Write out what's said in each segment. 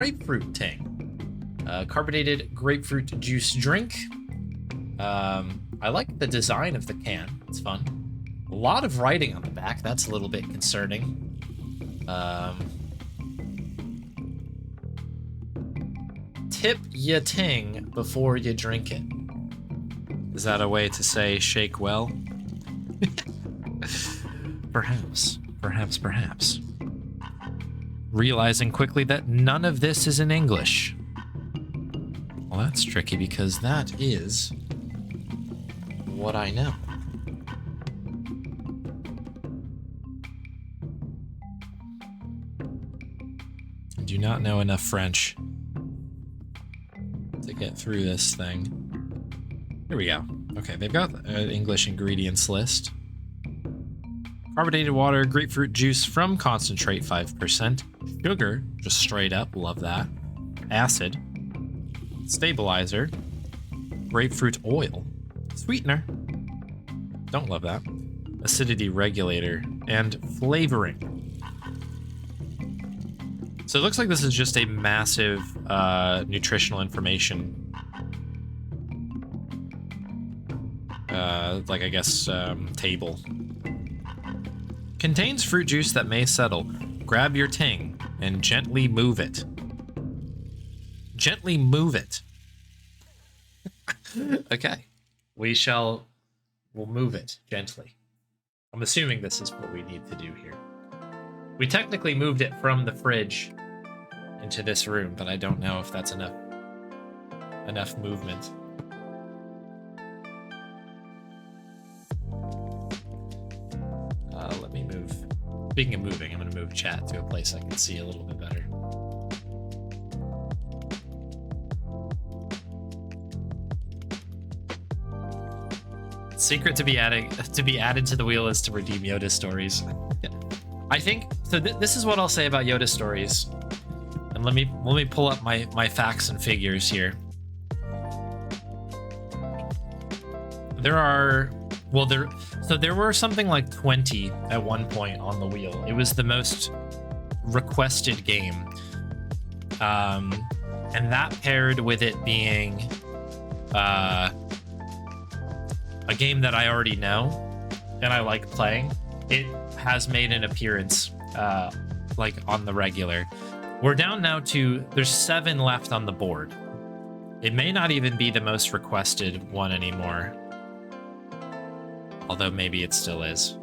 Grapefruit Ting. Carbonated grapefruit juice drink. I like the design of the can. It's fun. A lot of writing on the back. That's a little bit concerning. Tip ya ting before you drink it. Is that a way to say shake well? Perhaps. Perhaps. Realizing quickly that none of this is in English. Well, that's tricky because that is what I know. I do not know enough French to get through this thing. Here we go. Okay, they've got an English ingredients list. Carbonated water, grapefruit juice from concentrate 5%, sugar, just straight up, love that, acid, stabilizer, grapefruit oil, sweetener, don't love that, acidity regulator, and flavoring. So it looks like this is just a massive nutritional information, like I guess table. Contains fruit juice that may settle. Grab your ting and gently move it. Gently move it. Okay. We'll move it gently. I'm assuming this is what we need to do here. We technically moved it from the fridge into this room, but I don't know if that's enough movement. Let me move. Speaking of moving, I'm going to move chat to a place I can see a little bit better. Secret to be added to the wheel is to redeem Yoda stories. I think so. This is what I'll say about Yoda stories, and let me pull up my facts and figures here. There were something like 20 at one point on the wheel. It was the most requested game, and that paired with it being a game that I already know and I like playing, it has made an appearance like on the regular. We're down now to there's 7 left on the board. It may not even be the most requested one anymore. Although maybe it still is.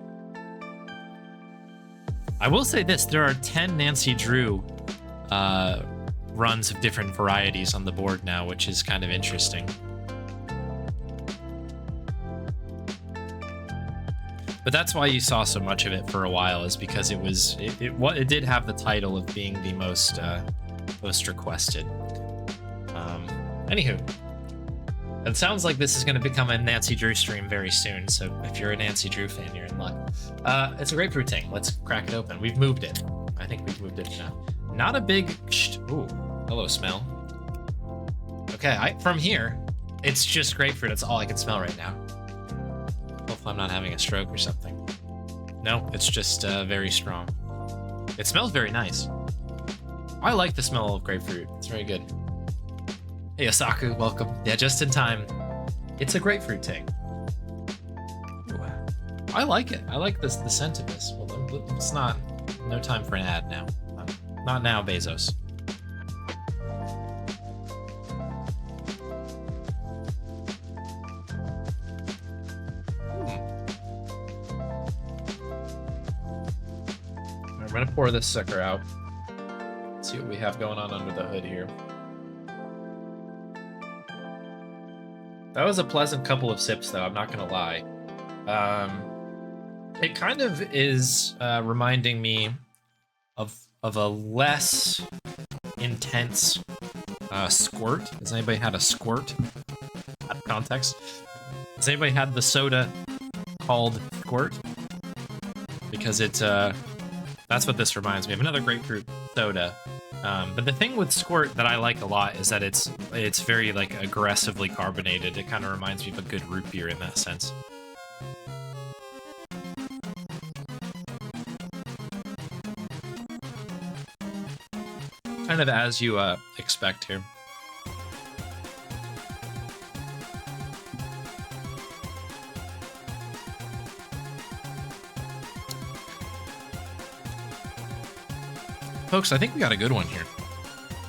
I will say this, there are 10 Nancy Drew runs of different varieties on the board now, which is kind of interesting. But that's why you saw so much of it for a while, is because it did have the title of being the most requested. Anywho. It sounds like this is going to become a Nancy Drew stream very soon, so if you're a Nancy Drew fan, you're in luck. It's a grapefruit ting. Let's crack it open. We've moved it. I think we've moved it now. Not a big... Ooh, hello, smell. Okay, from here, it's just grapefruit. That's all I can smell right now. Hopefully I'm not having a stroke or something. No, it's just very strong. It smells very nice. I like the smell of grapefruit. It's very good. Hey, Osaku, welcome. Yeah, just in time. It's a grapefruit ting. Ooh, I like it. I like the scent of this. Well, it's not... No time for an ad now. Not now, Bezos. I'm gonna pour this sucker out. Let's see what we have going on under the hood here. That was a pleasant couple of sips, though, I'm not going to lie. It kind of is reminding me of a less intense squirt. Has anybody had a squirt? Out of context. Has anybody had the soda called squirt? Because it's, that's what this reminds me of. Another grapefruit soda. But the thing with squirt that I like a lot is that it's very like aggressively carbonated. It kind of reminds me of a good root beer in that sense. Kind kind of as you expect here. Folks, I think we got a good one here.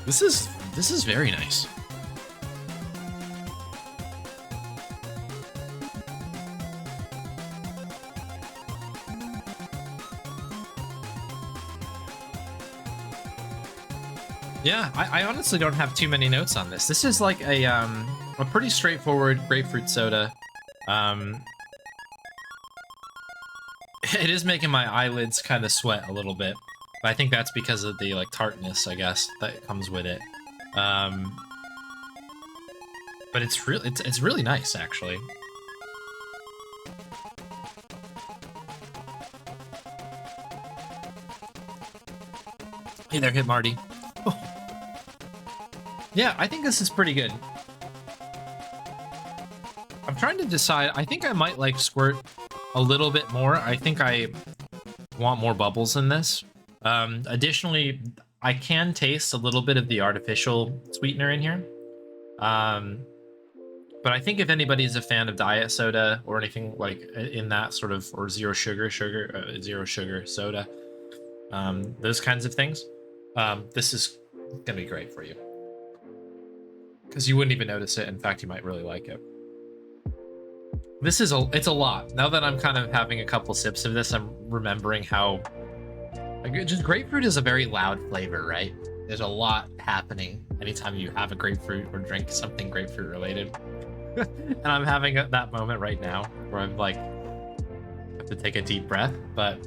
This is very nice. Yeah, I honestly don't have too many notes on this. This is like a pretty straightforward grapefruit soda. It is making my eyelids kind of sweat a little bit. But I think that's because of the like tartness, I guess, that comes with it. But it's really nice, actually. Hey there, Hit Marty. Oh. Yeah, I think this is pretty good. I'm trying to decide. I think I might like Squirt a little bit more. I think I want more bubbles in this. Additionally, I can taste a little bit of the artificial sweetener in here. But I think if anybody is a fan of diet soda or anything like in that sort of, or zero sugar soda, those kinds of things, this is gonna be great for you. Because you wouldn't even notice it. In fact, you might really like it. This is it's a lot. Now that I'm kind of having a couple sips of this, I'm remembering how just grapefruit is a very loud flavor, right? There's a lot happening anytime you have a grapefruit or drink something grapefruit related. And I'm having that moment right now where I'm like, have to take a deep breath, but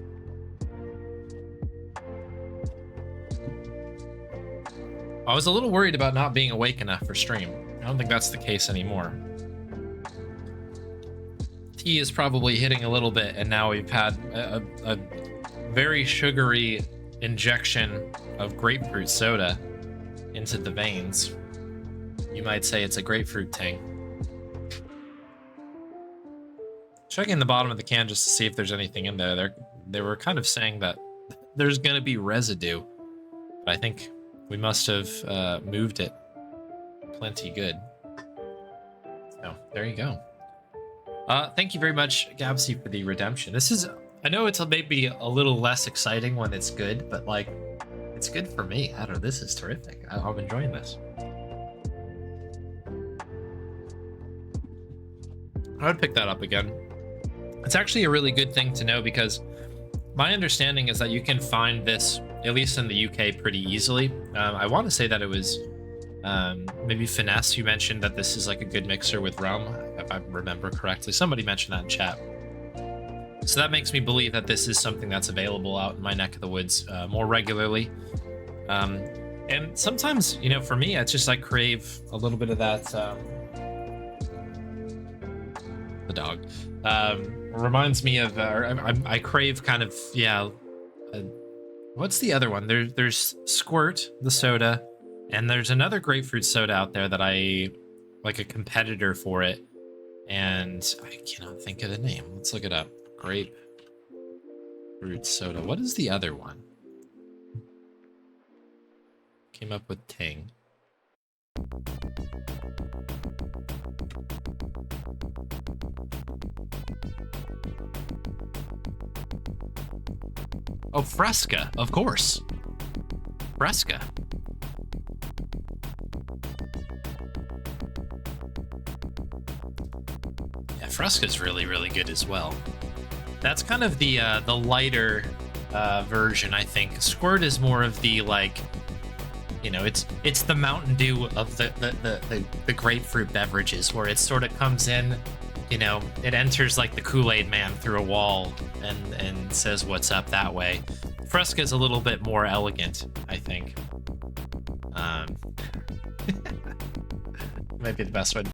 I was a little worried about not being awake enough for stream. I don't think that's the case anymore. Tea is probably hitting a little bit, and now we've had a very sugary injection of grapefruit soda into the veins. You might say it's a grapefruit ting. Checking the bottom of the can just to see if there's anything in there. They were kind of saying that there's going to be residue, but I think we must have moved it plenty good. So there you go. Thank you very much, Gabsy, for the redemption. This is, I know it's maybe a little less exciting when it's good, but like, it's good for me. I don't know, this is terrific. I'm enjoying this. I would pick that up again. It's actually a really good thing to know because my understanding is that you can find this, at least in the UK, pretty easily. I want to say that it was maybe Finesse who mentioned that this is like a good mixer with rum, if I remember correctly. Somebody mentioned that in chat. So that makes me believe that this is something that's available out in my neck of the woods more regularly. And sometimes, you know, for me, it's just I crave a little bit of that. The dog reminds me of, I crave kind of, yeah. What's the other one? There's Squirt, the soda, and there's another grapefruit soda out there that I like, a competitor for it, and I cannot think of the name. Let's look it up. Grapefruit soda. What is the other one? Came up with Ting. Oh, Fresca, of course. Fresca. Yeah, Fresca's really, really good as well. That's kind of the lighter version, I think. Squirt is more of the, like, you know, it's the Mountain Dew of the grapefruit beverages, where it sort of comes in, you know, it enters like the Kool-Aid man through a wall and says what's up that way. Fresca is a little bit more elegant, I think. Might be the best way